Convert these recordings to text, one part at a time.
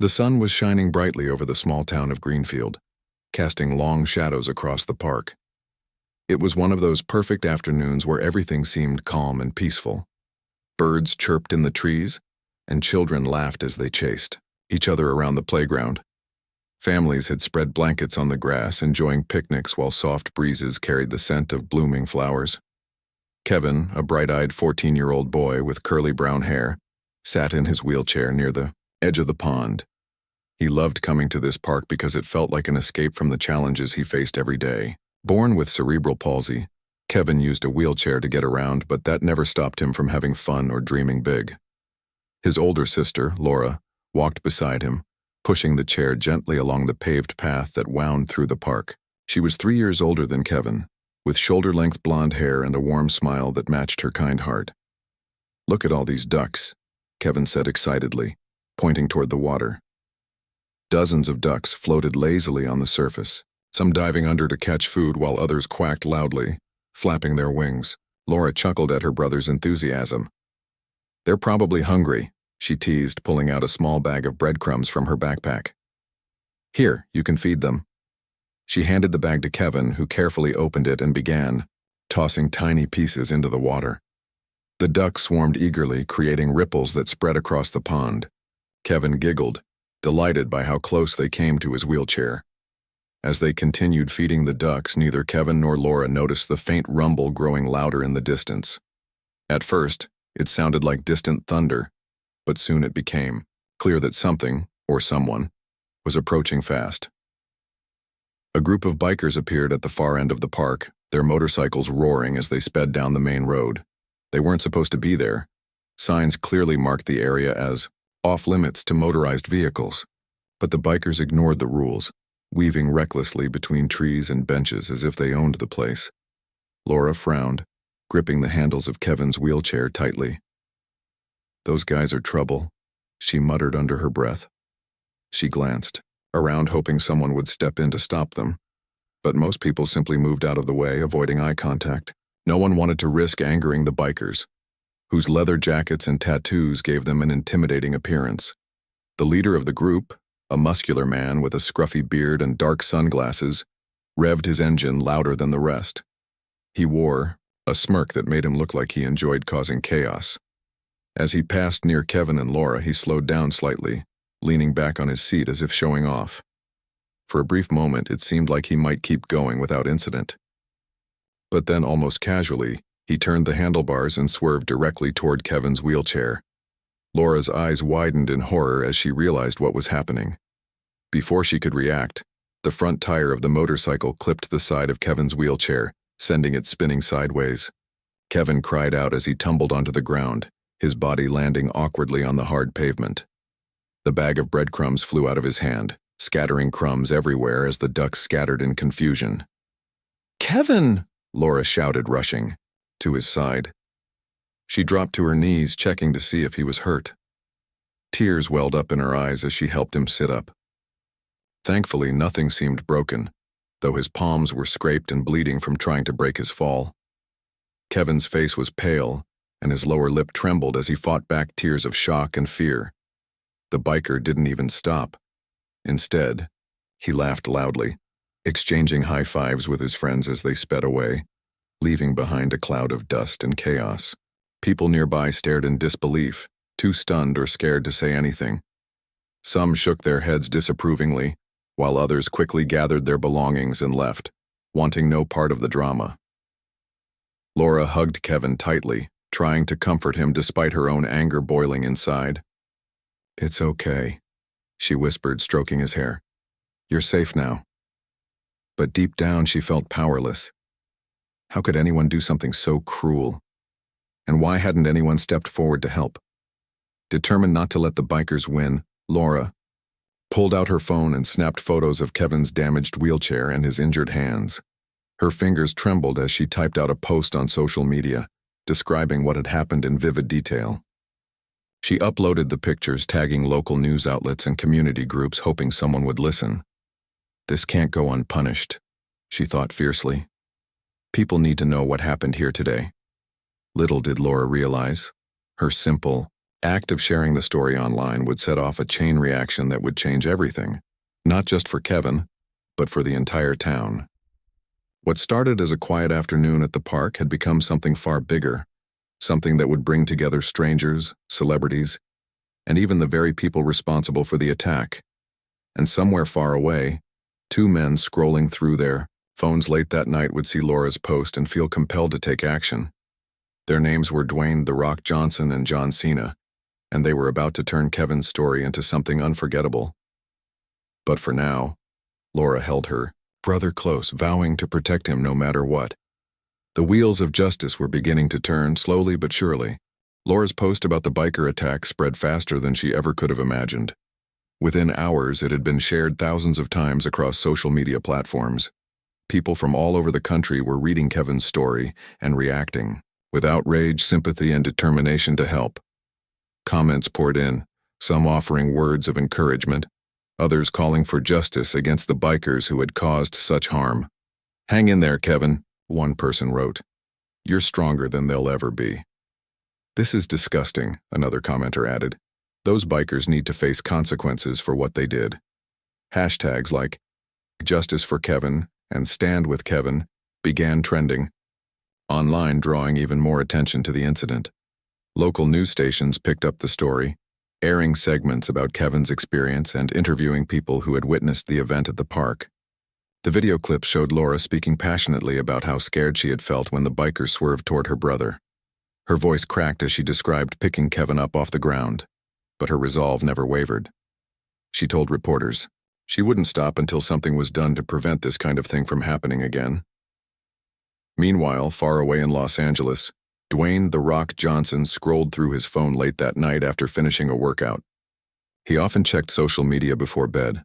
The sun was shining brightly over the small town of Greenfield, casting long shadows across the park. It was one of those perfect afternoons where everything seemed calm and peaceful. Birds chirped in the trees, and children laughed as they chased each other around the playground. Families had spread blankets on the grass, enjoying picnics while soft breezes carried the scent of blooming flowers. Kevin, a bright-eyed 14-year-old boy with curly brown hair, sat in his wheelchair near the edge of the pond. He loved coming to this park because it felt like an escape from the challenges he faced every day. Born with cerebral palsy, Kevin used a wheelchair to get around, but that never stopped him from having fun or dreaming big. His older sister, Laura, walked beside him, pushing the chair gently along the paved path that wound through the park. She was 3 years older than Kevin, with shoulder-length blonde hair and a warm smile that matched her kind heart. "Look at all these ducks," Kevin said excitedly, pointing toward the water. Dozens of ducks floated lazily on the surface, some diving under to catch food while others quacked loudly, flapping their wings. Laura chuckled at her brother's enthusiasm. "They're probably hungry," she teased, pulling out a small bag of breadcrumbs from her backpack. "Here, you can feed them." She handed the bag to Kevin, who carefully opened it and began tossing tiny pieces into the water. The ducks swarmed eagerly, creating ripples that spread across the pond. Kevin giggled, delighted by how close they came to his wheelchair. As they continued feeding the ducks, neither Kevin nor Laura noticed the faint rumble growing louder in the distance. At first, it sounded like distant thunder, but soon it became clear that something, or someone, was approaching fast. A group of bikers appeared at the far end of the park, their motorcycles roaring as they sped down the main road. They weren't supposed to be there. Signs clearly marked the area as off-limits to motorized vehicles, but the bikers ignored the rules, weaving recklessly between trees and benches as if they owned the place. Laura frowned, gripping the handles of Kevin's wheelchair tightly. "Those guys are trouble," she muttered under her breath. She glanced around, hoping someone would step in to stop them, but most people simply moved out of the way, avoiding eye contact. No one wanted to risk angering the bikers, whose leather jackets and tattoos gave them an intimidating appearance. The leader of the group, a muscular man with a scruffy beard and dark sunglasses, revved his engine louder than the rest. He wore a smirk that made him look like he enjoyed causing chaos. As he passed near Kevin and Laura, he slowed down slightly, leaning back on his seat as if showing off. For a brief moment, it seemed like he might keep going without incident. But then, almost casually, he turned the handlebars and swerved directly toward Kevin's wheelchair. Laura's eyes widened in horror as she realized what was happening. Before she could react, the front tire of the motorcycle clipped the side of Kevin's wheelchair, sending it spinning sideways. Kevin cried out as he tumbled onto the ground, his body landing awkwardly on the hard pavement. The bag of breadcrumbs flew out of his hand, scattering crumbs everywhere as the ducks scattered in confusion. "Kevin!" Laura shouted, rushing to his side. She dropped to her knees, checking to see if he was hurt. Tears welled up in her eyes as she helped him sit up. Thankfully, nothing seemed broken, though his palms were scraped and bleeding from trying to break his fall. Kevin's face was pale, and his lower lip trembled as he fought back tears of shock and fear. The biker didn't even stop. Instead, he laughed loudly, exchanging high fives with his friends as they sped away, leaving behind a cloud of dust and chaos. People nearby stared in disbelief, too stunned or scared to say anything. Some shook their heads disapprovingly, while others quickly gathered their belongings and left, wanting no part of the drama. Laura hugged Kevin tightly, trying to comfort him despite her own anger boiling inside. "It's okay," she whispered, stroking his hair. "You're safe now." But deep down she felt powerless. How could anyone do something so cruel? And why hadn't anyone stepped forward to help? Determined not to let the bikers win, Laura pulled out her phone and snapped photos of Kevin's damaged wheelchair and his injured hands. Her fingers trembled as she typed out a post on social media, describing what had happened in vivid detail. She uploaded the pictures, tagging local news outlets and community groups, hoping someone would listen. This can't go unpunished, she thought fiercely. People need to know what happened here today. Little did Laura realize, her simple, act of sharing the story online would set off a chain reaction that would change everything, not just for Kevin, but for the entire town. What started as a quiet afternoon at the park had become something far bigger, something that would bring together strangers, celebrities, and even the very people responsible for the attack. And somewhere far away, two men scrolling through their phones late that night would see Laura's post and feel compelled to take action. Their names were Dwayne "The Rock" Johnson and John Cena, and they were about to turn Kevin's story into something unforgettable. But for now, Laura held her brother close, vowing to protect him no matter what. The wheels of justice were beginning to turn, slowly but surely. Laura's post about the biker attack spread faster than she ever could have imagined. Within hours, it had been shared thousands of times across social media platforms. People from all over the country were reading Kevin's story and reacting, with outrage, sympathy, and determination to help. Comments poured in, some offering words of encouragement, others calling for justice against the bikers who had caused such harm. "Hang in there, Kevin," one person wrote. "You're stronger than they'll ever be." "This is disgusting," another commenter added. "Those bikers need to face consequences for what they did." Hashtags like "Justice for Kevin" and "Stand with Kevin" began trending online, drawing even more attention to the incident. Local news stations picked up the story, airing segments about Kevin's experience and interviewing people who had witnessed the event at the park. The video clip showed Laura speaking passionately about how scared she had felt when the biker swerved toward her brother. Her voice cracked as she described picking Kevin up off the ground, but her resolve never wavered. She told reporters she wouldn't stop until something was done to prevent this kind of thing from happening again. Meanwhile, far away in Los Angeles, Dwayne "The Rock" Johnson scrolled through his phone late that night after finishing a workout. He often checked social media before bed,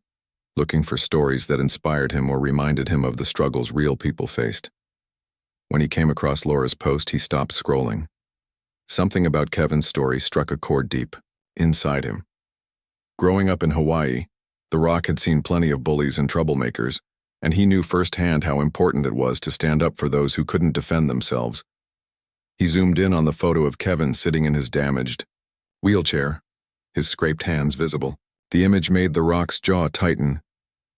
looking for stories that inspired him or reminded him of the struggles real people faced. When he came across Laura's post, he stopped scrolling. Something about Kevin's story struck a chord deep inside him. Growing up in Hawaii, The Rock had seen plenty of bullies and troublemakers, and he knew firsthand how important it was to stand up for those who couldn't defend themselves. He zoomed in on the photo of Kevin sitting in his damaged wheelchair, his scraped hands visible. The image made The Rock's jaw tighten.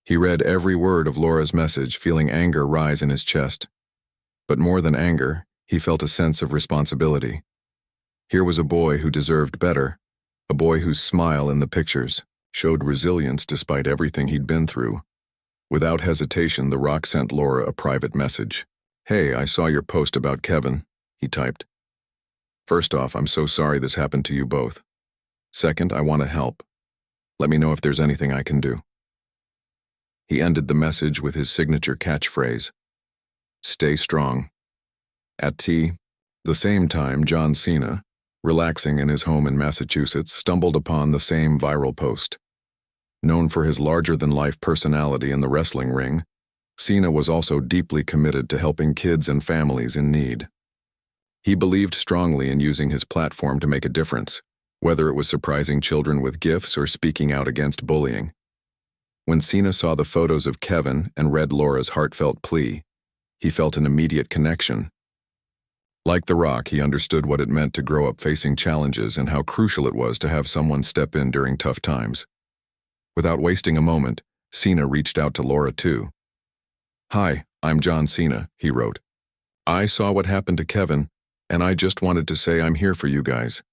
He read every word of Laura's message, feeling anger rise in his chest. But more than anger, he felt a sense of responsibility. Here was a boy who deserved better, a boy whose smile in the pictures showed resilience despite everything he'd been through. Without hesitation, The Rock sent Laura a private message. "Hey, I saw your post about Kevin," he typed. "First off, I'm so sorry this happened to you both. Second, I want to help. Let me know if there's anything I can do." He ended the message with his signature catchphrase, "Stay strong." At the same time, John Cena, relaxing in his home in Massachusetts, stumbled upon the same viral post. Known for his larger-than-life personality in the wrestling ring, Cena was also deeply committed to helping kids and families in need. He believed strongly in using his platform to make a difference, whether it was surprising children with gifts or speaking out against bullying. When Cena saw the photos of Kevin and read Laura's heartfelt plea, he felt an immediate connection. Like The Rock, he understood what it meant to grow up facing challenges and how crucial it was to have someone step in during tough times. Without wasting a moment, Cena reached out to Laura too. "Hi, I'm John Cena," he wrote. "I saw what happened to Kevin, and I just wanted to say I'm here for you guys.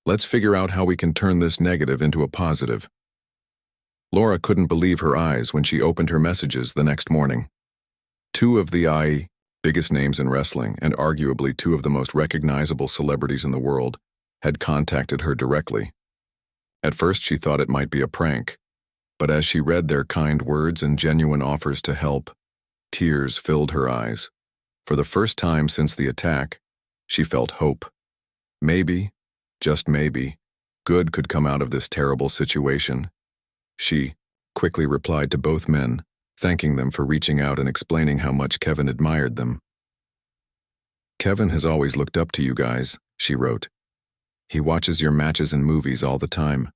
Let's figure out how we can turn this negative into a positive." Laura couldn't believe her eyes when she opened her messages the next morning. Two of the biggest names in wrestling, and arguably two of the most recognizable celebrities in the world, had contacted her directly. At first she thought it might be a prank, but as she read their kind words and genuine offers to help, tears filled her eyes. For the first time since the attack, she felt hope. Maybe, just maybe, good could come out of this terrible situation. She quickly replied to both men, thanking them for reaching out and explaining how much Kevin admired them. "Kevin has always looked up to you guys," she wrote. "He watches your matches and movies all the time.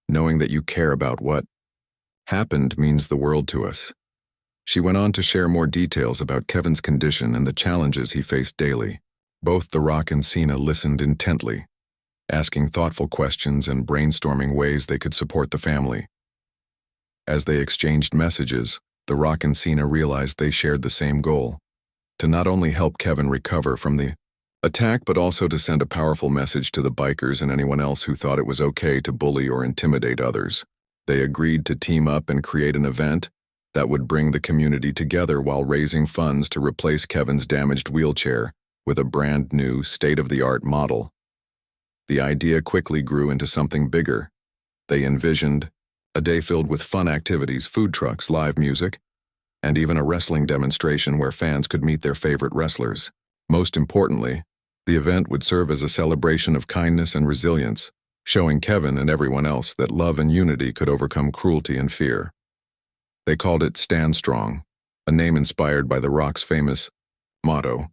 Knowing that you care about what happened means the world to us." She went on to share more details about Kevin's condition and the challenges he faced daily. Both The Rock and Cena listened intently, asking thoughtful questions and brainstorming ways they could support the family. As they exchanged messages, the Rock and Cena realized they shared the same goal: to not only help Kevin recover from the attack, but also to send a powerful message to the bikers and anyone else who thought it was okay to bully or intimidate others. They agreed to team up and create an event that would bring the community together while raising funds to replace Kevin's damaged wheelchair with a brand new, state-of-the-art model. The idea quickly grew into something bigger. They envisioned a day filled with fun activities, food trucks, live music, and even a wrestling demonstration where fans could meet their favorite wrestlers. Most importantly, the event would serve as a celebration of kindness and resilience, showing Kevin and everyone else that love and unity could overcome cruelty and fear. They called it Stand Strong, a name inspired by The Rock's famous motto.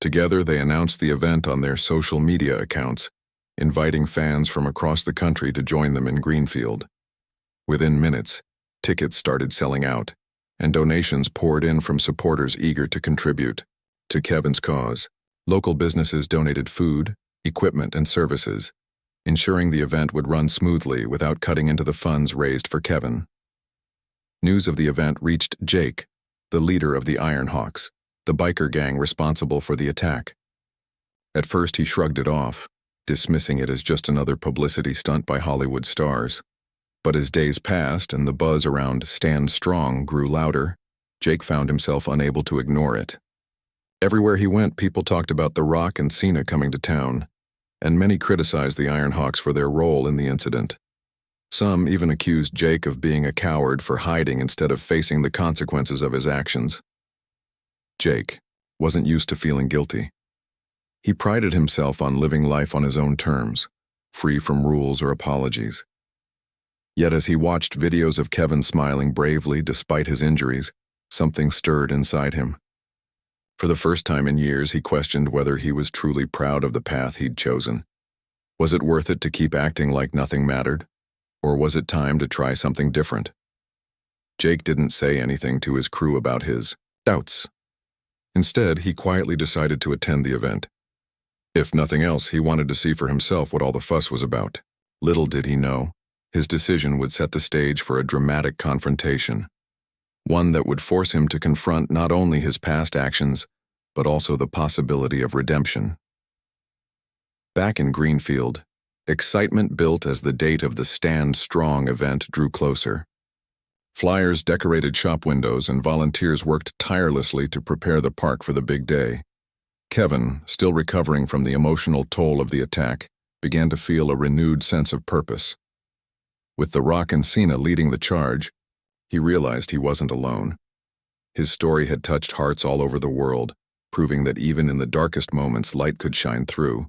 Together, they announced the event on their social media accounts, inviting fans from across the country to join them in Greenfield. Within minutes, tickets started selling out, and donations poured in from supporters eager to contribute to Kevin's cause. Local businesses donated food, equipment, and services, ensuring the event would run smoothly without cutting into the funds raised for Kevin. News of the event reached Jake, the leader of the Ironhawks, the biker gang responsible for the attack. At first, he shrugged it off, dismissing it as just another publicity stunt by Hollywood stars. But as days passed and the buzz around Stand Strong grew louder, Jake found himself unable to ignore it. Everywhere he went, people talked about The Rock and Cena coming to town, and many criticized the Ironhawks for their role in the incident. Some even accused Jake of being a coward for hiding instead of facing the consequences of his actions. Jake wasn't used to feeling guilty. He prided himself on living life on his own terms, free from rules or apologies. Yet as he watched videos of Kevin smiling bravely despite his injuries, something stirred inside him. For the first time in years, he questioned whether he was truly proud of the path he'd chosen. Was it worth it to keep acting like nothing mattered? Or was it time to try something different? Jake didn't say anything to his crew about his doubts. Instead, he quietly decided to attend the event. If nothing else, he wanted to see for himself what all the fuss was about. Little did he know, his decision would set the stage for a dramatic confrontation, one that would force him to confront not only his past actions, but also the possibility of redemption. Back in Greenfield, excitement built as the date of the Stand Strong event drew closer. Flyers decorated shop windows and volunteers worked tirelessly to prepare the park for the big day. Kevin, still recovering from the emotional toll of the attack, began to feel a renewed sense of purpose. With The Rock and Cena leading the charge, he realized he wasn't alone. His story had touched hearts all over the world, proving that even in the darkest moments, light could shine through.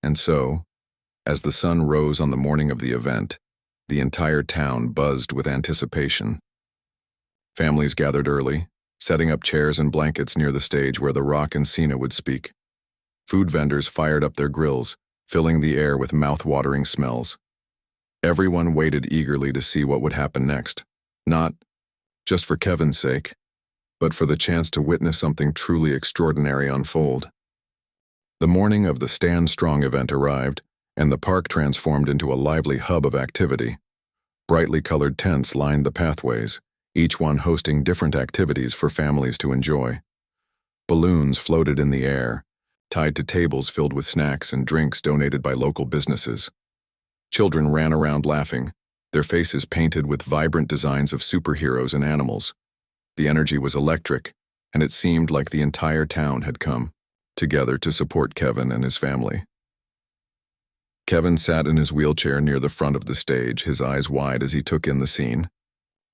And so, as the sun rose on the morning of the event, the entire town buzzed with anticipation. Families gathered early, setting up chairs and blankets near the stage where The Rock and Cena would speak. Food vendors fired up their grills, filling the air with mouth-watering smells. Everyone waited eagerly to see what would happen next, not just for Kevin's sake, but for the chance to witness something truly extraordinary unfold. The morning of the Stand Strong event arrived, and the park transformed into a lively hub of activity. Brightly colored tents lined the pathways, each one hosting different activities for families to enjoy. Balloons floated in the air, tied to tables filled with snacks and drinks donated by local businesses. Children ran around laughing, their faces painted with vibrant designs of superheroes and animals. The energy was electric, and it seemed like the entire town had come together to support Kevin and his family. Kevin sat in his wheelchair near the front of the stage, his eyes wide as he took in the scene.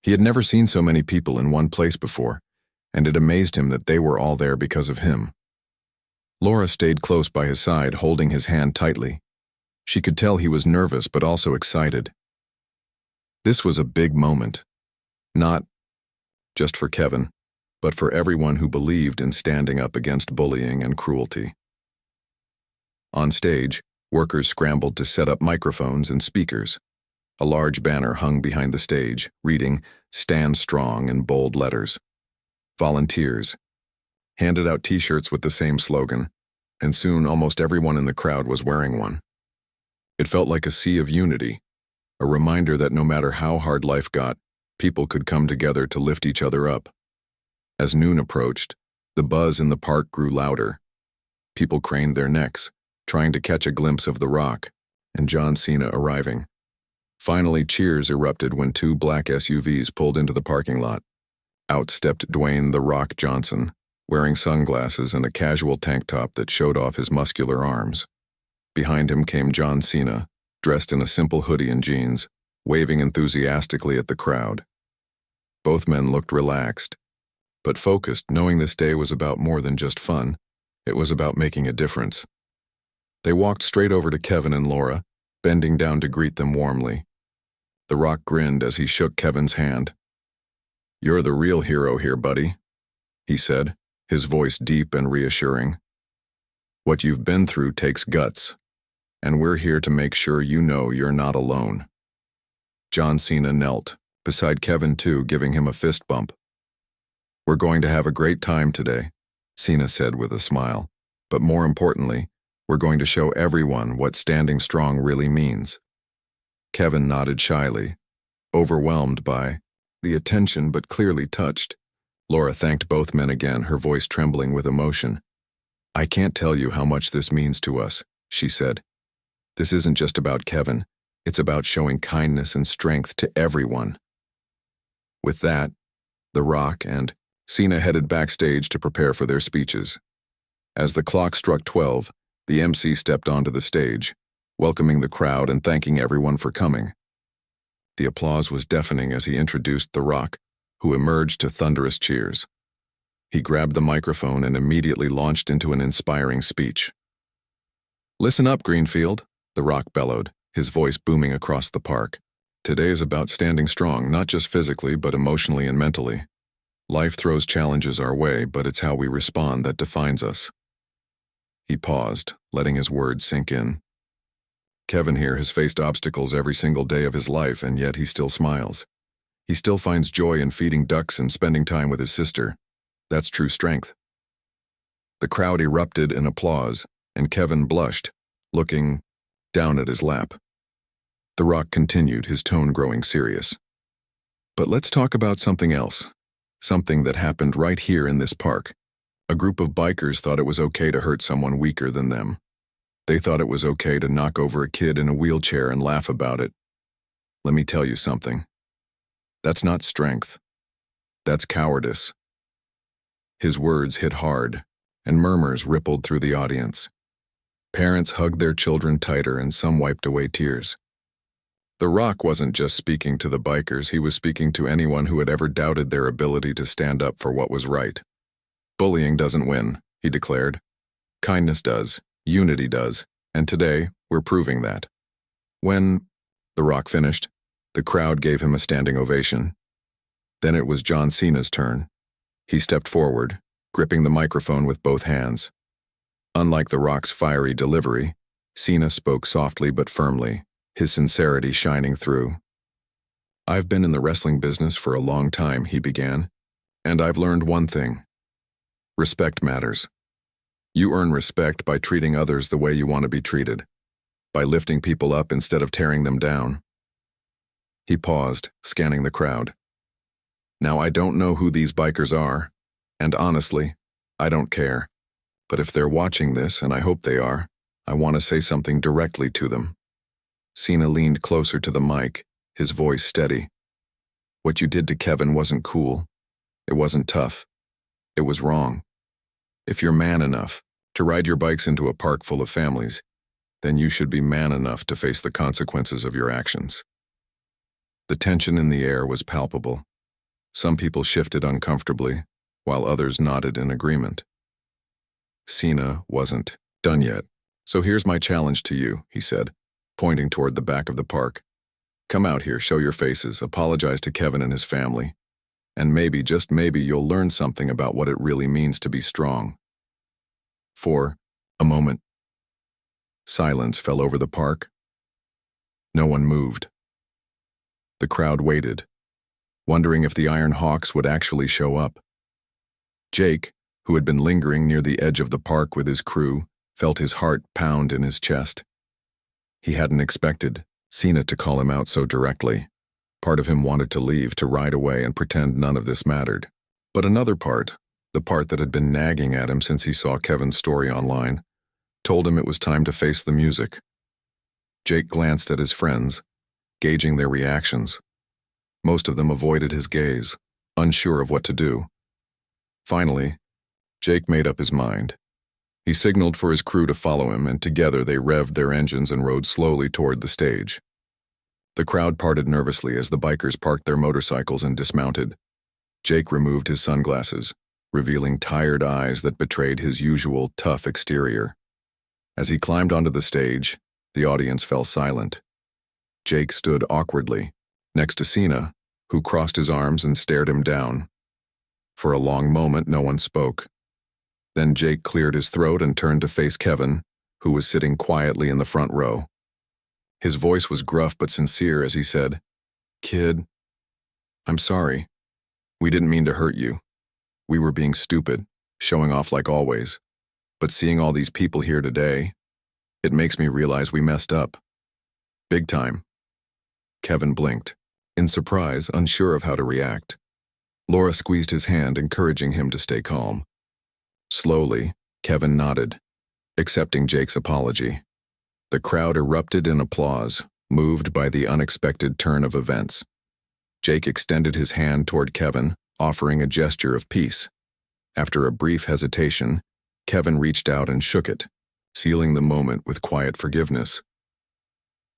He had never seen so many people in one place before, and it amazed him that they were all there because of him. Laura stayed close by his side, holding his hand tightly. She could tell he was nervous but also excited. This was a big moment, not just for Kevin, but for everyone who believed in standing up against bullying and cruelty. On stage, workers scrambled to set up microphones and speakers. A large banner hung behind the stage, reading, "Stand Strong" in bold letters. Volunteers handed out t-shirts with the same slogan, and soon almost everyone in the crowd was wearing one. It felt like a sea of unity, a reminder that no matter how hard life got, people could come together to lift each other up. As noon approached, the buzz in the park grew louder. People craned their necks, trying to catch a glimpse of The Rock and John Cena arriving. Finally, cheers erupted when two black SUVs pulled into the parking lot. Out stepped Dwayne "The Rock" Johnson, wearing sunglasses and a casual tank top that showed off his muscular arms. Behind him came John Cena, dressed in a simple hoodie and jeans, waving enthusiastically at the crowd. Both men looked relaxed, but focused, knowing this day was about more than just fun. It was about making a difference. They walked straight over to Kevin and Laura, bending down to greet them warmly. The Rock grinned as he shook Kevin's hand. "You're the real hero here, buddy," he said, his voice deep and reassuring. "What you've been through takes guts, and we're here to make sure you know you're not alone." John Cena knelt, beside Kevin too, giving him a fist bump. "We're going to have a great time today," Cena said with a smile. "But more importantly, we're going to show everyone what standing strong really means." Kevin nodded shyly, overwhelmed by the attention but clearly touched. Laura thanked both men again, her voice trembling with emotion. "I can't tell you how much this means to us," she said. "This isn't just about Kevin. It's about showing kindness and strength to everyone." With that, The Rock and Cena headed backstage to prepare for their speeches. As the clock struck 12, the MC stepped onto the stage, welcoming the crowd and thanking everyone for coming. The applause was deafening as he introduced The Rock, who emerged to thunderous cheers. He grabbed the microphone and immediately launched into an inspiring speech. "Listen up, Greenfield," The Rock bellowed, his voice booming across the park. "Today is about standing strong, not just physically, but emotionally and mentally. Life throws challenges our way, but it's how we respond that defines us." He paused, letting his words sink in. "Kevin here has faced obstacles every single day of his life, and yet he still smiles. He still finds joy in feeding ducks and spending time with his sister. That's true strength." The crowd erupted in applause, and Kevin blushed, looking down at his lap. The Rock continued, his tone growing serious. "But let's talk about something else. Something that happened right here in this park. A group of bikers thought it was okay to hurt someone weaker than them. They thought it was okay to knock over a kid in a wheelchair and laugh about it. Let me tell you something. That's not strength. That's cowardice." His words hit hard, and murmurs rippled through the audience. Parents hugged their children tighter and some wiped away tears. The Rock wasn't just speaking to the bikers, he was speaking to anyone who had ever doubted their ability to stand up for what was right. "Bullying doesn't win," he declared. "Kindness does, unity does, and today, we're proving that." When The Rock finished, the crowd gave him a standing ovation. Then it was John Cena's turn. He stepped forward, gripping the microphone with both hands. Unlike The Rock's fiery delivery, Cena spoke softly but firmly, his sincerity shining through. "I've been in the wrestling business for a long time," he began, "and I've learned one thing. Respect matters. You earn respect by treating others the way you want to be treated, by lifting people up instead of tearing them down." He paused, scanning the crowd. "Now, I don't know who these bikers are, and honestly, I don't care. But if they're watching this, and I hope they are, I want to say something directly to them." Cena leaned closer to the mic, his voice steady. "What you did to Kevin wasn't cool. It wasn't tough. It was wrong. If you're man enough to ride your bikes into a park full of families, then you should be man enough to face the consequences of your actions." The tension in the air was palpable. Some people shifted uncomfortably, while others nodded in agreement. Cena wasn't done yet. "So here's my challenge to you," he said, pointing toward the back of the park. "Come out here, show your faces, apologize to Kevin and his family, and maybe, just maybe, you'll learn something about what it really means to be strong." For a moment, silence fell over the park. No one moved. The crowd waited, wondering if the Iron Hawks would actually show up. Jake, who had been lingering near the edge of the park with his crew, felt his heart pound in his chest. He hadn't expected Cena to call him out so directly. Part of him wanted to leave, to ride away and pretend none of this mattered. But another part, the part that had been nagging at him since he saw Kevin's story online, told him it was time to face the music. Jake glanced at his friends, gauging their reactions. Most of them avoided his gaze, unsure of what to do. Finally, Jake made up his mind. He signaled for his crew to follow him, and together they revved their engines and rode slowly toward the stage. The crowd parted nervously as the bikers parked their motorcycles and dismounted. Jake removed his sunglasses, revealing tired eyes that betrayed his usual tough exterior. As he climbed onto the stage, the audience fell silent. Jake stood awkwardly, next to Cena, who crossed his arms and stared him down. For a long moment, no one spoke. Then Jake cleared his throat and turned to face Kevin, who was sitting quietly in the front row. His voice was gruff but sincere as he said, "Kid, I'm sorry. We didn't mean to hurt you. We were being stupid, showing off like always. But seeing all these people here today, it makes me realize we messed up. Big time." Kevin blinked, in surprise, unsure of how to react. Laura squeezed his hand, encouraging him to stay calm. Slowly, Kevin nodded, accepting Jake's apology. The crowd erupted in applause, moved by the unexpected turn of events. Jake extended his hand toward Kevin, offering a gesture of peace. After a brief hesitation, Kevin reached out and shook it, sealing the moment with quiet forgiveness.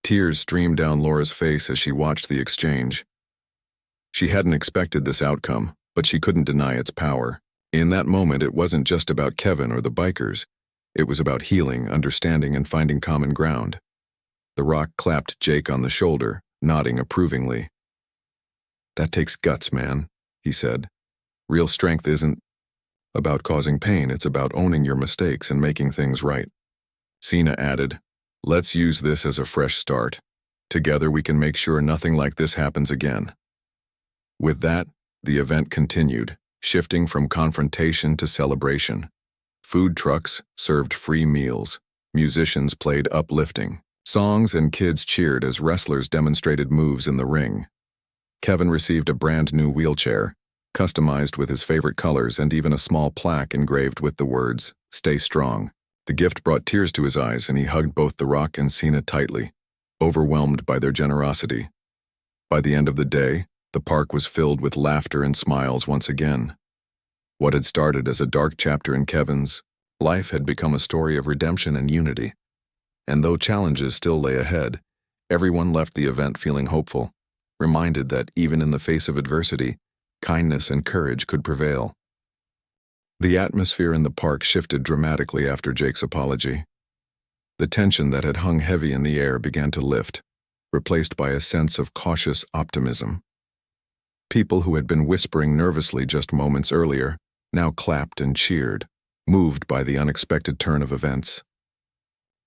Tears streamed down Laura's face as she watched the exchange. She hadn't expected this outcome, but she couldn't deny its power. In that moment, it wasn't just about Kevin or the bikers. It was about healing, understanding, and finding common ground. The Rock clapped Jake on the shoulder, nodding approvingly. "That takes guts, man," he said. "Real strength isn't about causing pain, it's about owning your mistakes and making things right." Cena added, "Let's use this as a fresh start. Together we can make sure nothing like this happens again." With that, the event continued, shifting from confrontation to celebration. Food trucks served free meals, musicians played uplifting songs, and kids cheered as wrestlers demonstrated moves in the ring. Kevin received a brand new wheelchair, customized with his favorite colors, and even a small plaque engraved with the words, "Stay strong." The gift brought tears to his eyes, and he hugged both The Rock and Cena tightly, overwhelmed by their generosity. By the end of the day, the park was filled with laughter and smiles once again. What had started as a dark chapter in Kevin's life had become a story of redemption and unity. And though challenges still lay ahead, everyone left the event feeling hopeful, reminded that even in the face of adversity, kindness and courage could prevail. The atmosphere in the park shifted dramatically after Jake's apology. The tension that had hung heavy in the air began to lift, replaced by a sense of cautious optimism. People who had been whispering nervously just moments earlier now clapped and cheered, moved by the unexpected turn of events.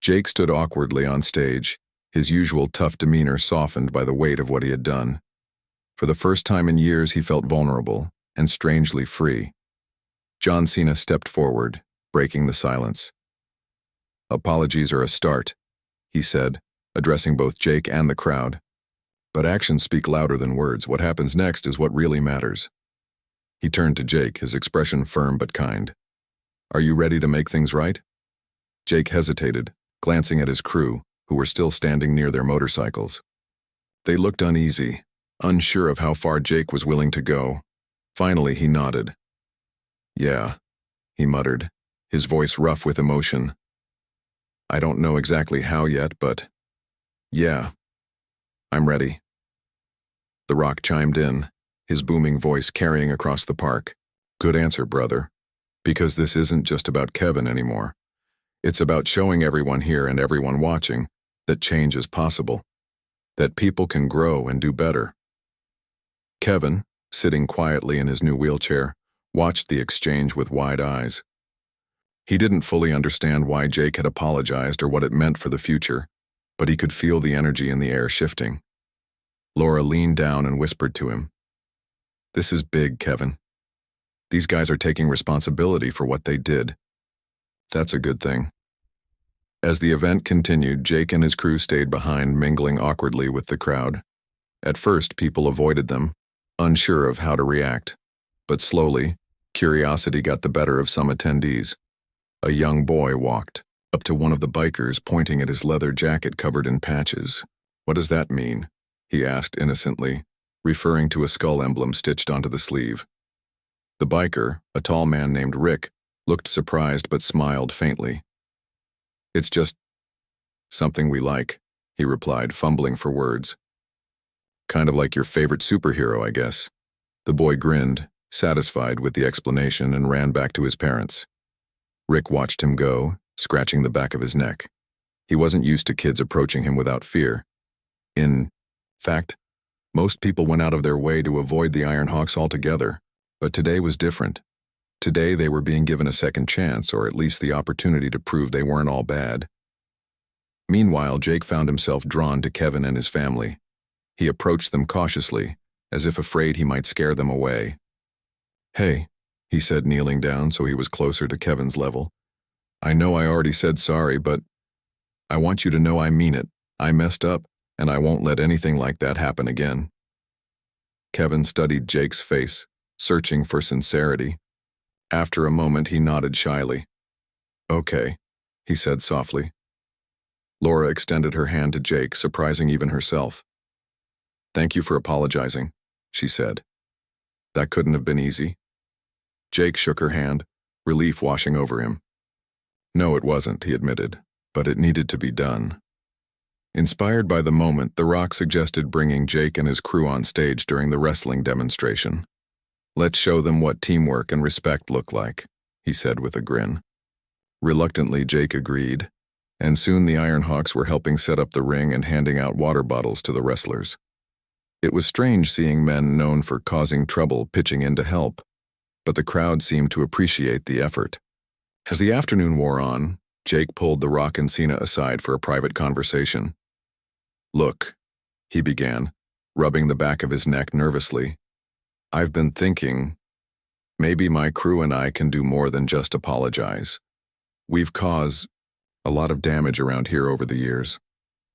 Jake stood awkwardly on stage, his usual tough demeanor softened by the weight of what he had done. For the first time in years, he felt vulnerable and strangely free. John Cena stepped forward, breaking the silence. "Apologies are a start," he said, addressing both Jake and the crowd. "But actions speak louder than words. What happens next is what really matters." He turned to Jake, his expression firm but kind. "Are you ready to make things right?" Jake hesitated, glancing at his crew, who were still standing near their motorcycles. They looked uneasy, unsure of how far Jake was willing to go. Finally, he nodded. "Yeah," he muttered, his voice rough with emotion. "I don't know exactly how yet, but yeah, I'm ready." The Rock chimed in, his booming voice carrying across the park. "Good answer, brother. Because this isn't just about Kevin anymore. It's about showing everyone here and everyone watching that change is possible, that people can grow and do better." Kevin, sitting quietly in his new wheelchair, watched the exchange with wide eyes. He didn't fully understand why Jake had apologized or what it meant for the future, but he could feel the energy in the air shifting. Laura leaned down and whispered to him, "This is big, Kevin. These guys are taking responsibility for what they did. That's a good thing." As the event continued, Jake and his crew stayed behind, mingling awkwardly with the crowd. At first, people avoided them, unsure of how to react. But slowly, curiosity got the better of some attendees. A young boy walked up to one of the bikers, pointing at his leather jacket covered in patches. "What does that mean?" he asked innocently, referring to a skull emblem stitched onto the sleeve. The biker, a tall man named Rick, looked surprised but smiled faintly. "It's just something we like," he replied, fumbling for words. "Kind of like your favorite superhero, I guess." The boy grinned, satisfied with the explanation, and ran back to his parents. Rick watched him go, scratching the back of his neck. He wasn't used to kids approaching him without fear. In fact, most people went out of their way to avoid the Ironhawks altogether, but today was different. Today they were being given a second chance, or at least the opportunity to prove they weren't all bad. Meanwhile, Jake found himself drawn to Kevin and his family. He approached them cautiously, as if afraid he might scare them away. "Hey," he said, kneeling down so he was closer to Kevin's level. "I know I already said sorry, but I want you to know I mean it. I messed up, and I won't let anything like that happen again." Kevin studied Jake's face, searching for sincerity. After a moment, he nodded shyly. "Okay," he said softly. Laura extended her hand to Jake, surprising even herself. "Thank you for apologizing," she said. "That couldn't have been easy." Jake shook her hand, relief washing over him. "No, it wasn't," he admitted, "but it needed to be done." Inspired by the moment, The Rock suggested bringing Jake and his crew on stage during the wrestling demonstration. "Let's show them what teamwork and respect look like," he said with a grin. Reluctantly, Jake agreed, and soon the Ironhawks were helping set up the ring and handing out water bottles to the wrestlers. It was strange seeing men known for causing trouble pitching in to help, but the crowd seemed to appreciate the effort. As the afternoon wore on, Jake pulled The Rock and Cena aside for a private conversation. "Look," he began, rubbing the back of his neck nervously. "I've been thinking, maybe my crew and I can do more than just apologize. We've caused a lot of damage around here over the years,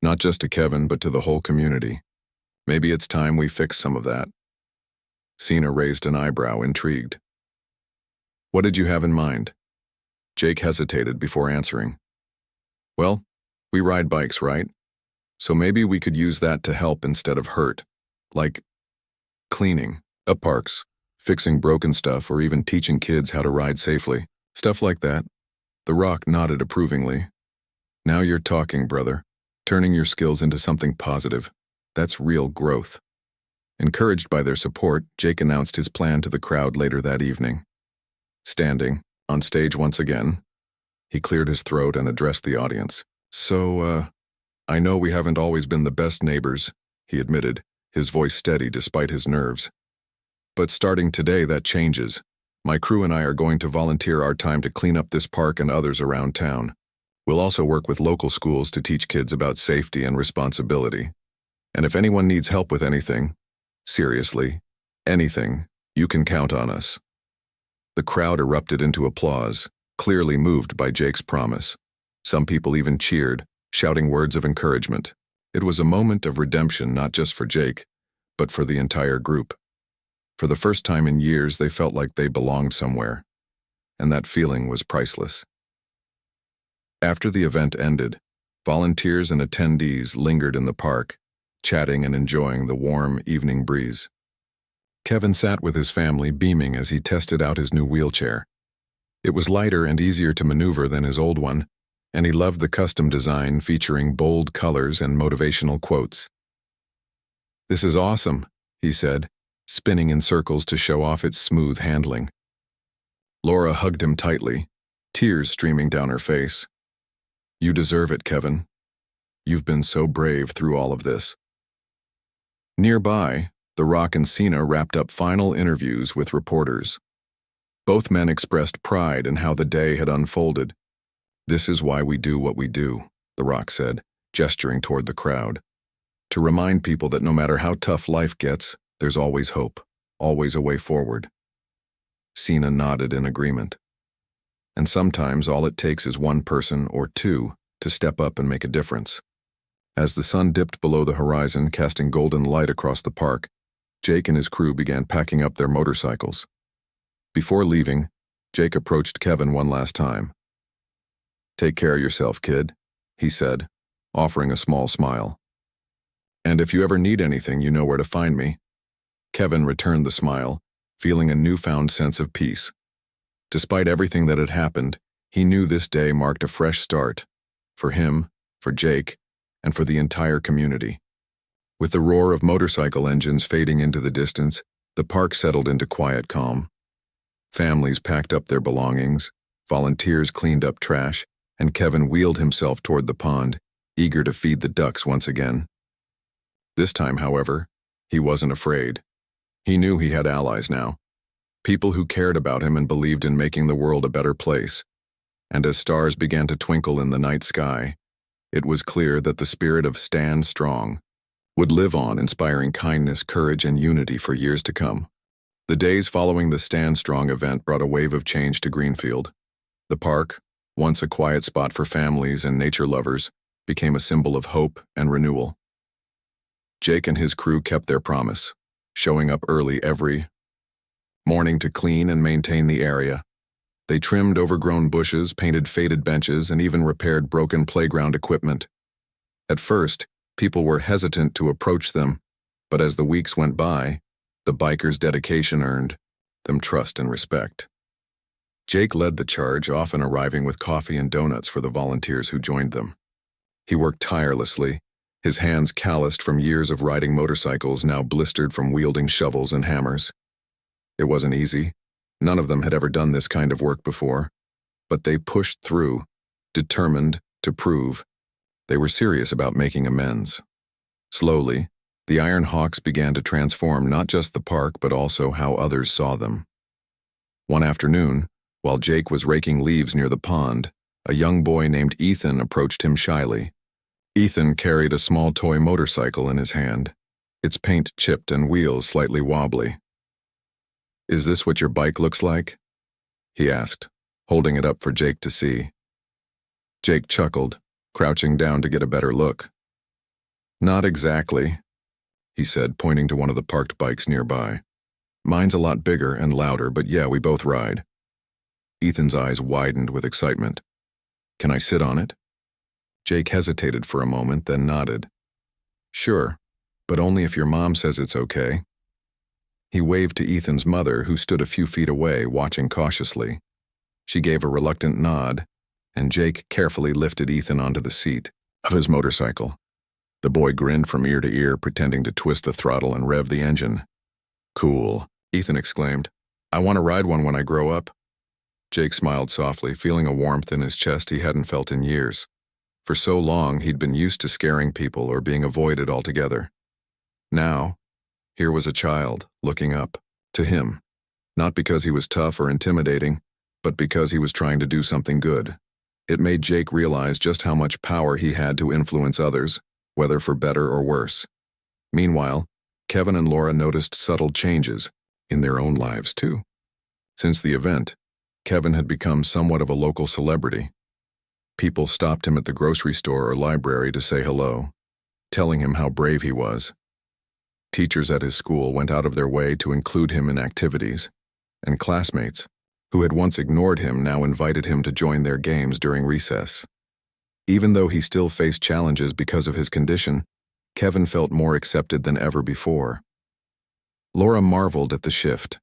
not just to Kevin, but to the whole community. Maybe it's time we fix some of that." Cena raised an eyebrow, intrigued. "What did you have in mind?" Jake hesitated before answering. "Well, we ride bikes, right? So maybe we could use that to help instead of hurt, like cleaning up parks, fixing broken stuff, or even teaching kids how to ride safely. Stuff like that." The Rock nodded approvingly. "Now you're talking, brother. Turning your skills into something positive. That's real growth." Encouraged by their support, Jake announced his plan to the crowd later that evening. Standing on stage once again, he cleared his throat and addressed the audience. "So, I know we haven't always been the best neighbors," he admitted, his voice steady despite his nerves. "But starting today, that changes. My crew and I are going to volunteer our time to clean up this park and others around town. We'll also work with local schools to teach kids about safety and responsibility. And if anyone needs help with anything, seriously, anything, you can count on us." The crowd erupted into applause, clearly moved by Jake's promise. Some people even cheered, shouting words of encouragement. It was a moment of redemption not just for Jake, but for the entire group. For the first time in years, they felt like they belonged somewhere, and that feeling was priceless. After the event ended, volunteers and attendees lingered in the park, chatting and enjoying the warm evening breeze. Kevin sat with his family, beaming as he tested out his new wheelchair. It was lighter and easier to maneuver than his old one, and he loved the custom design featuring bold colors and motivational quotes. "This is awesome," he said, spinning in circles to show off its smooth handling. Laura hugged him tightly, tears streaming down her face. "You deserve it, Kevin. You've been so brave through all of this." Nearby, The Rock and Cena wrapped up final interviews with reporters. Both men expressed pride in how the day had unfolded. "This is why we do what we do," The Rock said, gesturing toward the crowd. "To remind people that no matter how tough life gets, there's always hope, always a way forward." Cena nodded in agreement. "And sometimes all it takes is one person or two to step up and make a difference. As the sun dipped below the horizon, casting golden light across the park, Jake and his crew began packing up their motorcycles. Before leaving, Jake approached Kevin one last time. "Take care of yourself, kid," he said, offering a small smile. "And if you ever need anything, you know where to find me." Kevin returned the smile, feeling a newfound sense of peace. Despite everything that had happened, he knew this day marked a fresh start, for him, for Jake, and for the entire community. With the roar of motorcycle engines fading into the distance, the park settled into quiet calm. Families packed up their belongings, volunteers cleaned up trash, and Kevin wheeled himself toward the pond, eager to feed the ducks once again. This time, however, he wasn't afraid. He knew he had allies now, people who cared about him and believed in making the world a better place. And as stars began to twinkle in the night sky, it was clear that the spirit of Stand Strong would live on, inspiring kindness, courage, and unity for years to come. The days following the Stand Strong event brought a wave of change to Greenfield. The park, once a quiet spot for families and nature lovers, became a symbol of hope and renewal. Jake and his crew kept their promise, showing up early every morning to clean and maintain the area. They trimmed overgrown bushes, painted faded benches, and even repaired broken playground equipment. At first, people were hesitant to approach them, but as the weeks went by, the bikers' dedication earned them trust and respect. Jake led the charge, often arriving with coffee and donuts for the volunteers who joined them. He worked tirelessly, his hands calloused from years of riding motorcycles, now blistered from wielding shovels and hammers. It wasn't easy. None of them had ever done this kind of work before, but they pushed through, determined to prove they were serious about making amends. Slowly, the Iron Hawks began to transform not just the park but also how others saw them. One afternoon, while Jake was raking leaves near the pond, a young boy named Ethan approached him shyly. Ethan carried a small toy motorcycle in his hand, its paint chipped and wheels slightly wobbly. "Is this what your bike looks like?" he asked, holding it up for Jake to see. Jake chuckled, crouching down to get a better look. "Not exactly," he said, pointing to one of the parked bikes nearby. "Mine's a lot bigger and louder, but yeah, we both ride." Ethan's eyes widened with excitement. "Can I sit on it?" Jake hesitated for a moment, then nodded. "Sure, but only if your mom says it's okay." He waved to Ethan's mother, who stood a few feet away, watching cautiously. She gave a reluctant nod, and Jake carefully lifted Ethan onto the seat of his motorcycle. The boy grinned from ear to ear, pretending to twist the throttle and rev the engine. "Cool," Ethan exclaimed. "I want to ride one when I grow up." Jake smiled softly, feeling a warmth in his chest he hadn't felt in years. For so long, he'd been used to scaring people or being avoided altogether. Now, here was a child, looking up to him, not because he was tough or intimidating, but because he was trying to do something good. It made Jake realize just how much power he had to influence others, whether for better or worse. Meanwhile, Kevin and Laura noticed subtle changes in their own lives too. Since the event, Kevin had become somewhat of a local celebrity. People stopped him at the grocery store or library to say hello, telling him how brave he was. Teachers at his school went out of their way to include him in activities, and classmates, who had once ignored him, now invited him to join their games during recess. Even though he still faced challenges because of his condition, Kevin felt more accepted than ever before. Laura marveled at the shift.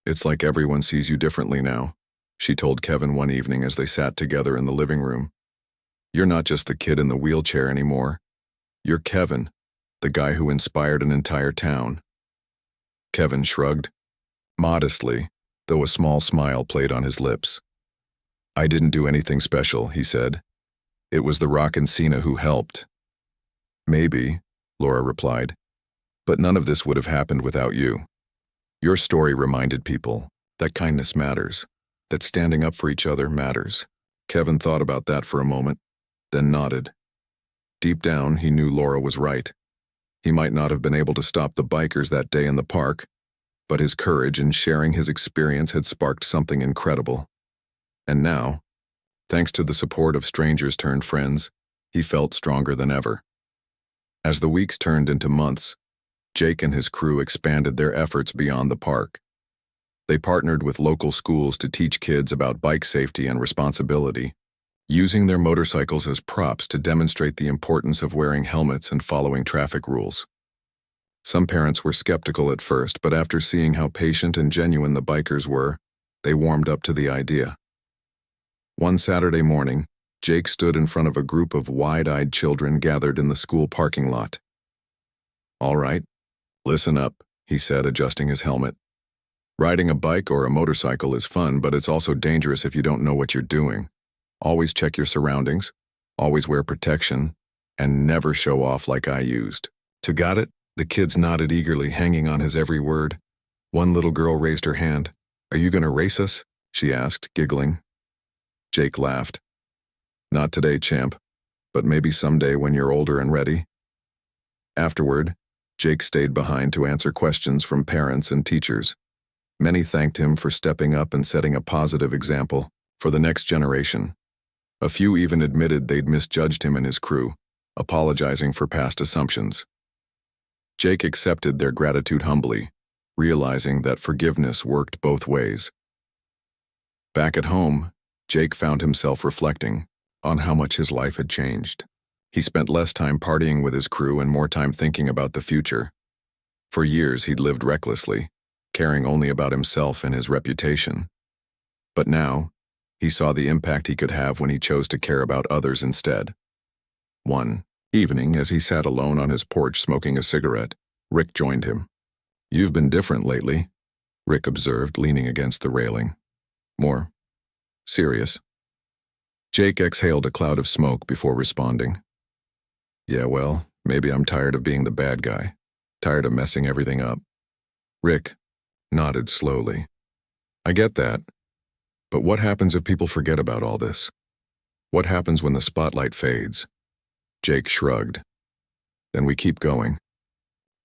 "It's like everyone sees you differently now," she told Kevin one evening as they sat together in the living room. "You're not just the kid in the wheelchair anymore. You're Kevin, the guy who inspired an entire town." Kevin shrugged, modestly, though a small smile played on his lips. "I didn't do anything special," he said. "It was the Rock and Cena who helped." "Maybe," Laura replied, "but none of this would have happened without you. Your story reminded people that kindness matters, that standing up for each other matters." Kevin thought about that for a moment, then nodded. Deep down, he knew Laura was right. He might not have been able to stop the bikers that day in the park, but his courage in sharing his experience had sparked something incredible. And now, Thanks to the support of strangers turned friends, he felt stronger than ever. As the weeks turned into months, Jake and his crew expanded their efforts beyond the park. They partnered with local schools to teach kids about bike safety and responsibility, using their motorcycles as props to demonstrate the importance of wearing helmets and following traffic rules. Some parents were skeptical at first, but after seeing how patient and genuine the bikers were, they warmed up to the idea. One Saturday morning, Jake stood in front of a group of wide-eyed children gathered in the school parking lot. "All right, listen up," he said, adjusting his helmet. "Riding a bike or a motorcycle is fun, but it's also dangerous if you don't know what you're doing. Always check your surroundings, always wear protection, and never show off like I used." "Got it?" The kids nodded eagerly, hanging on his every word. One little girl raised her hand. "Are you going to race us?" she asked, giggling. Jake laughed. "Not today, champ, but maybe someday when you're older and ready." Afterward, Jake stayed behind to answer questions from parents and teachers. Many thanked him for stepping up and setting a positive example for the next generation. A few even admitted they'd misjudged him and his crew, apologizing for past assumptions. Jake accepted their gratitude humbly, realizing that forgiveness worked both ways. Back at home, Jake found himself reflecting on how much his life had changed. He spent less time partying with his crew and more time thinking about the future. For years, he'd lived recklessly, caring only about himself and his reputation. But now, he saw the impact he could have when he chose to care about others instead. One evening, as he sat alone on his porch smoking a cigarette, Rick joined him. "You've been different lately," Rick observed, leaning against the railing. "More serious." Jake exhaled a cloud of smoke before responding. "Yeah, well, maybe I'm tired of being the bad guy, tired of messing everything up." Rick nodded slowly. "I get that. But what happens if people forget about all this? What happens when the spotlight fades?" Jake shrugged. "Then we keep going.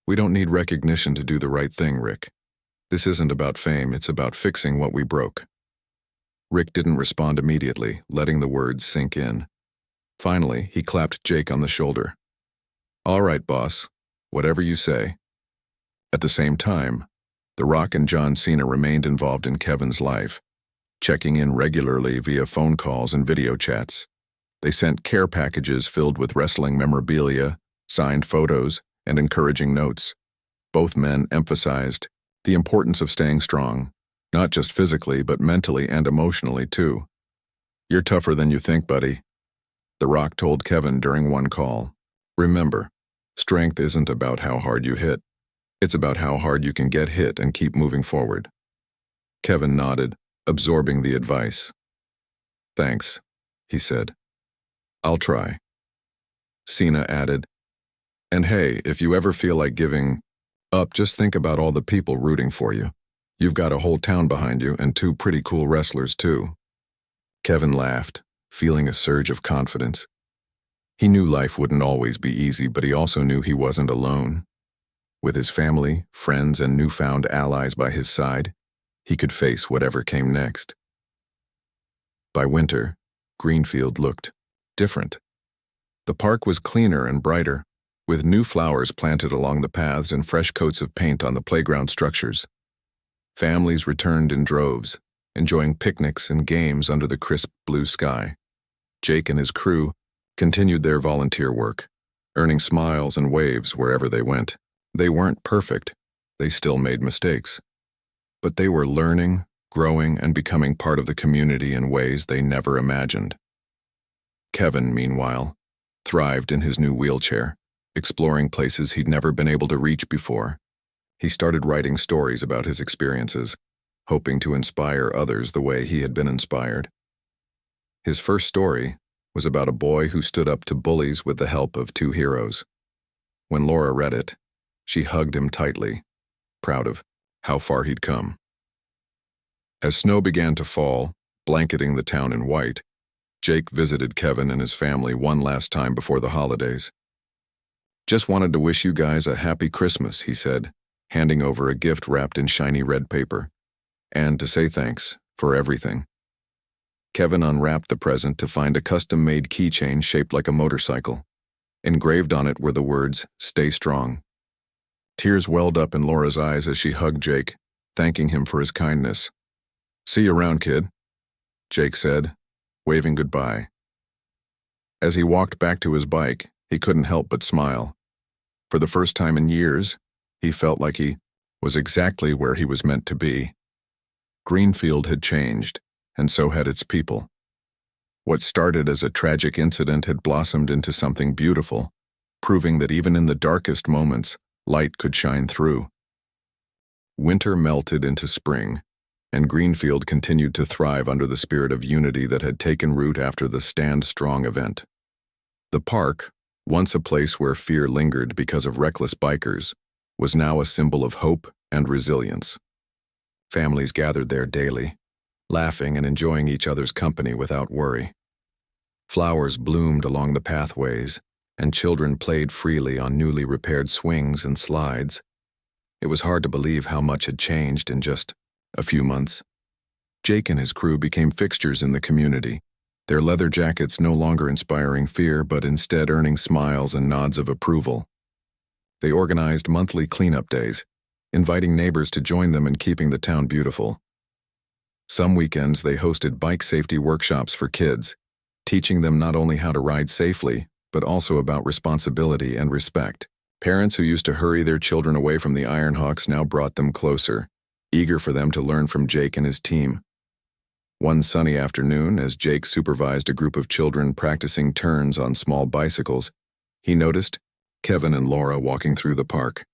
We don't need recognition to do the right thing, Rick. This isn't about fame, it's about fixing what we broke." Rick didn't respond immediately, letting the words sink in. Finally, he clapped Jake on the shoulder. "All right, boss. Whatever you say." At the same time, the Rock and John Cena remained involved in Kevin's life, checking in regularly via phone calls and video chats. They sent care packages filled with wrestling memorabilia, signed photos, and encouraging notes. Both men emphasized the importance of staying strong, not just physically, but mentally and emotionally too. "You're tougher than you think, buddy," The Rock told Kevin during one call. "Remember, strength isn't about how hard you hit. It's about how hard you can get hit and keep moving forward." Kevin nodded, absorbing the advice. "Thanks," he said. "I'll try." Cena added, "And hey, if you ever feel like giving up, just think about all the people rooting for you. You've got a whole town behind you and two pretty cool wrestlers too." Kevin laughed, feeling a surge of confidence. He knew life wouldn't always be easy, but he also knew he wasn't alone. With his family, friends, and newfound allies by his side, he could face whatever came next. By winter, Greenfield looked different. The park was cleaner and brighter, with new flowers planted along the paths and fresh coats of paint on the playground structures. Families returned in droves, enjoying picnics and games under the crisp blue sky. Jake and his crew continued their volunteer work, earning smiles and waves wherever they went. They weren't perfect. They still made mistakes. But they were learning, growing, and becoming part of the community in ways they never imagined. Kevin, meanwhile, thrived in his new wheelchair, exploring places he'd never been able to reach before. He started writing stories about his experiences, hoping to inspire others the way he had been inspired. His first story was about a boy who stood up to bullies with the help of two heroes. When Laura read it, she hugged him tightly, proud of how far he'd come. As snow began to fall, blanketing the town in white, Jake visited Kevin and his family one last time before the holidays. "Just wanted to wish you guys a happy Christmas," he said, handing over a gift wrapped in shiny red paper, "and to say thanks for everything." Kevin unwrapped the present to find a custom-made keychain shaped like a motorcycle. Engraved on it were the words, "Stay strong." Tears welled up in Laura's eyes as she hugged Jake, thanking him for his kindness. "See you around, kid," Jake said, waving goodbye. As he walked back to his bike, he couldn't help but smile. For the first time in years, he felt like he was exactly where he was meant to be. Greenfield had changed, and so had its people. What started as a tragic incident had blossomed into something beautiful, proving that even in the darkest moments, light could shine through. Winter melted into spring, and Greenfield continued to thrive under the spirit of unity that had taken root after the Stand Strong event. The park, once a place where fear lingered because of reckless bikers, was now a symbol of hope and resilience. Families gathered there daily, laughing and enjoying each other's company without worry. Flowers bloomed along the pathways, and children played freely on newly repaired swings and slides. It was hard to believe how much had changed in just a few months. Jake and his crew became fixtures in the community, their leather jackets no longer inspiring fear but instead earning smiles and nods of approval. They organized monthly cleanup days, inviting neighbors to join them in keeping the town beautiful. Some weekends they hosted bike safety workshops for kids, teaching them not only how to ride safely, but also about responsibility and respect. Parents who used to hurry their children away from the Ironhawks now brought them closer, eager for them to learn from Jake and his team. One sunny afternoon, as Jake supervised a group of children practicing turns on small bicycles, he noticed Kevin and Laura walking through the park.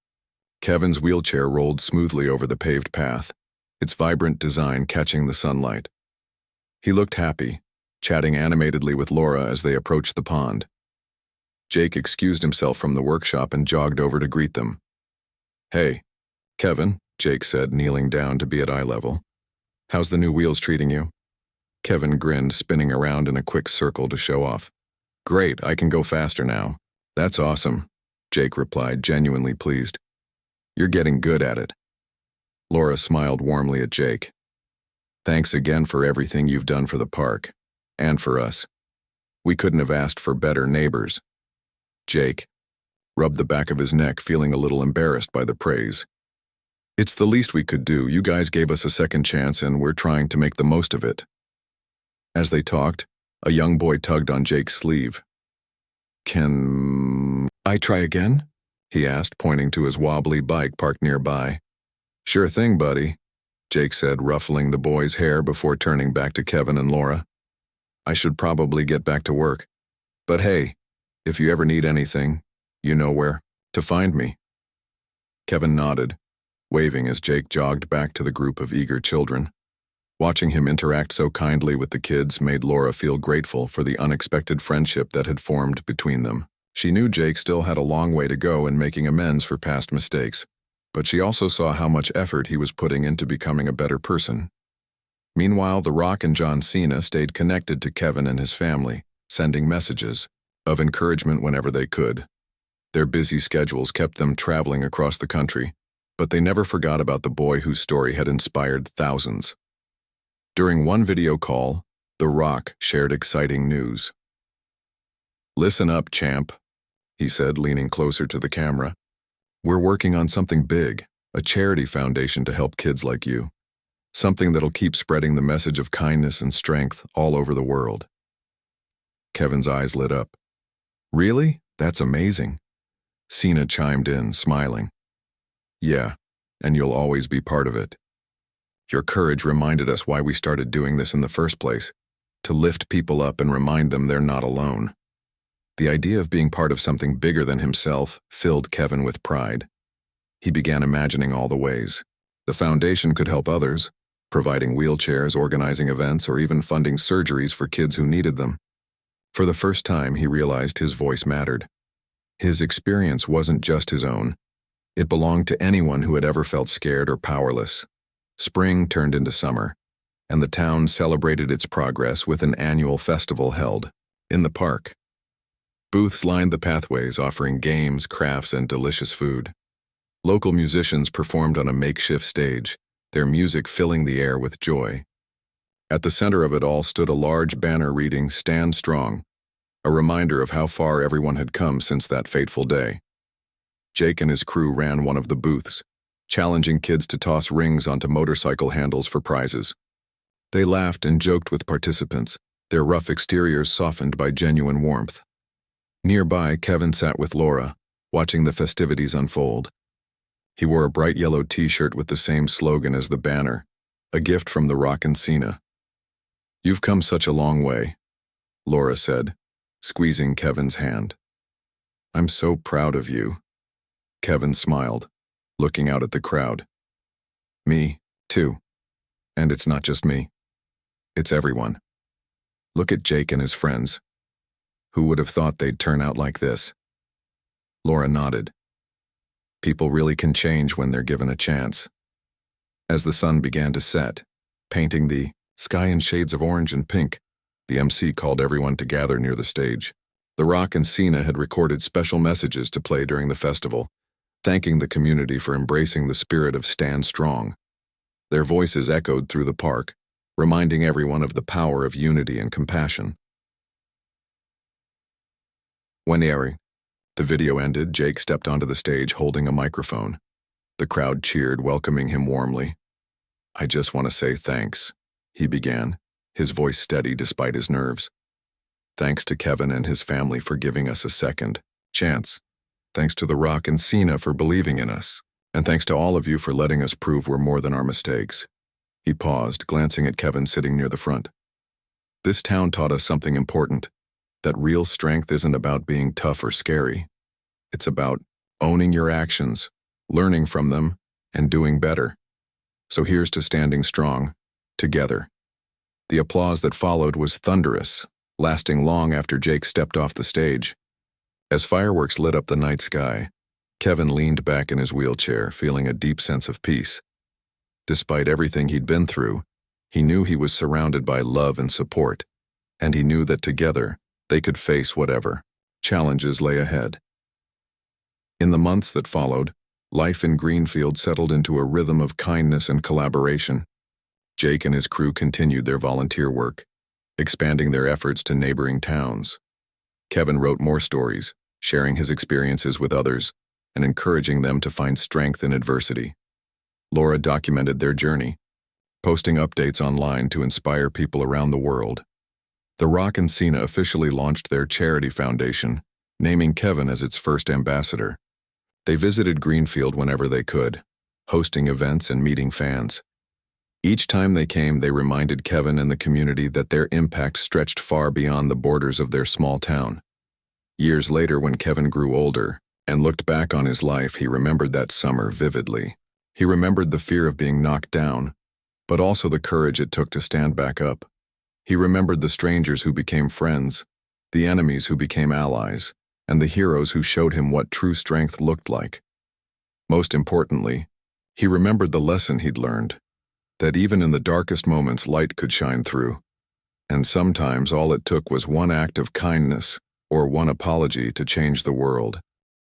Kevin's wheelchair rolled smoothly over the paved path, its vibrant design catching the sunlight. He looked happy, chatting animatedly with Laura as they approached the pond. Jake excused himself from the workshop and jogged over to greet them. "Hey, Kevin," Jake said, kneeling down to be at eye level. "How's the new wheels treating you?" Kevin grinned, spinning around in a quick circle to show off. "Great, I can go faster now." "That's awesome," Jake replied, genuinely pleased. "You're getting good at it." Laura smiled warmly at Jake. "Thanks again for everything you've done for the park, and for us. We couldn't have asked for better neighbors." Jake rubbed the back of his neck, feeling a little embarrassed by the praise. "It's the least we could do. You guys gave us a second chance, and we're trying to make the most of it." As they talked, a young boy tugged on Jake's sleeve. "Can I try again?" he asked, pointing to his wobbly bike parked nearby. "Sure thing, buddy," Jake said, ruffling the boy's hair before turning back to Kevin and Laura. "I should probably get back to work. But hey, if you ever need anything, you know where to find me." Kevin nodded, waving as Jake jogged back to the group of eager children. Watching him interact so kindly with the kids made Laura feel grateful for the unexpected friendship that had formed between them. She knew Jake still had a long way to go in making amends for past mistakes, but she also saw how much effort he was putting into becoming a better person. Meanwhile, the Rock and John Cena stayed connected to Kevin and his family, sending messages of encouragement whenever they could. Their busy schedules kept them traveling across the country, but they never forgot about the boy whose story had inspired thousands. During one video call, The Rock shared exciting news. "Listen up, champ," he said, leaning closer to the camera. "We're working on something big, a charity foundation to help kids like you. Something that'll keep spreading the message of kindness and strength all over the world." Kevin's eyes lit up. "Really? That's amazing." Cena chimed in, smiling. "Yeah, and you'll always be part of it. Your courage reminded us why we started doing this in the first place, to lift people up and remind them they're not alone." The idea of being part of something bigger than himself filled Kevin with pride. He began imagining all the ways the foundation could help others, providing wheelchairs, organizing events, or even funding surgeries for kids who needed them. For the first time, he realized his voice mattered. His experience wasn't just his own. It belonged to anyone who had ever felt scared or powerless. Spring turned into summer, and the town celebrated its progress with an annual festival held in the park. Booths lined the pathways, offering games, crafts, and delicious food. Local musicians performed on a makeshift stage, their music filling the air with joy. At the center of it all stood a large banner reading, "Stand Strong," a reminder of how far everyone had come since that fateful day. Jake and his crew ran one of the booths, challenging kids to toss rings onto motorcycle handles for prizes. They laughed and joked with participants, their rough exteriors softened by genuine warmth. Nearby, Kevin sat with Laura, watching the festivities unfold. He wore a bright yellow t-shirt with the same slogan as the banner, a gift from the Rock and Cena. "You've come such a long way," Laura said, squeezing Kevin's hand. "I'm so proud of you." Kevin smiled, looking out at the crowd. "Me, too. And it's not just me. It's everyone. Look at Jake and his friends. Who would have thought they'd turn out like this?" Laura nodded. People really can change when they're given a chance. As the sun began to set, painting the sky in shades of orange and pink, the MC called everyone to gather near the stage. The Rock and Cena had recorded special messages to play during the festival, thanking the community for embracing the spirit of Stand Strong. Their voices echoed through the park, reminding everyone of the power of unity and compassion. When the video ended, Jake stepped onto the stage holding a microphone. The crowd cheered, welcoming him warmly. "I just want to say thanks," he began, his voice steady despite his nerves. "Thanks to Kevin and his family for giving us a second chance. Thanks to the Rock and Cena for believing in us. And thanks to all of you for letting us prove we're more than our mistakes." He paused, glancing at Kevin sitting near the front. "This town taught us something important, that real strength isn't about being tough or scary. It's about owning your actions, learning from them, and doing better. So here's to standing strong, together." The applause that followed was thunderous, lasting long after Jake stepped off the stage. As fireworks lit up the night sky, Kevin leaned back in his wheelchair, feeling a deep sense of peace. Despite everything he'd been through, he knew he was surrounded by love and support, and he knew that together they could face whatever challenges lay ahead. In the months that followed, life in Greenfield settled into a rhythm of kindness and collaboration. Jake and his crew continued their volunteer work, expanding their efforts to neighboring towns. Kevin wrote more stories, sharing his experiences with others and encouraging them to find strength in adversity. Laura documented their journey, posting updates online to inspire people around the world. The Rock and Cena officially launched their charity foundation, naming Kevin as its first ambassador. They visited Greenfield whenever they could, hosting events and meeting fans. Each time they came, they reminded Kevin and the community that their impact stretched far beyond the borders of their small town. Years later, when Kevin grew older and looked back on his life, he remembered that summer vividly. He remembered the fear of being knocked down, but also the courage it took to stand back up. He remembered the strangers who became friends, the enemies who became allies, and the heroes who showed him what true strength looked like. Most importantly, he remembered the lesson he'd learned, that even in the darkest moments light could shine through, and sometimes all it took was one act of kindness or one apology to change the world.